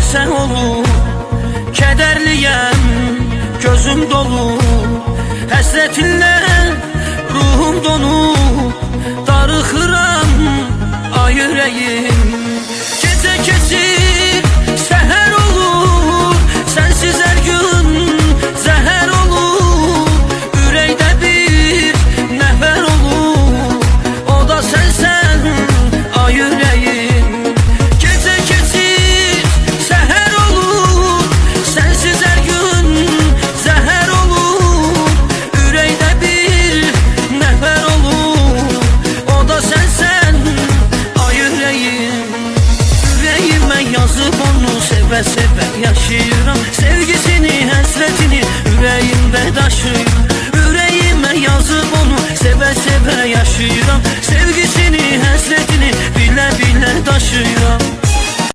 sən olur. Kədərliyəm, gözüm dolu, həsrətinlə ruhum donub. Darıxıram ay ürəyim. Gecə keçir, səhər olur, sənsiz hər gün zəhər olur. Ürəkdə bir nəfər olur, o da sənsən ay ürəyim. Gecə keçir, səhər olur, sənsiz hər gün zəhər olur. Ürəkdə bir nəfər olur, o da sənsən ay ürəyim. Ürəyimə yazıb onu sevə-sevə yaşayıram. Sevgisini, həsrətini ürəyimdə daşıyıram. Ürəyimə yazıb onu sevə-sevə yaşayıram. Sevgisini, həsrətini bilə-bilə daşıyıram.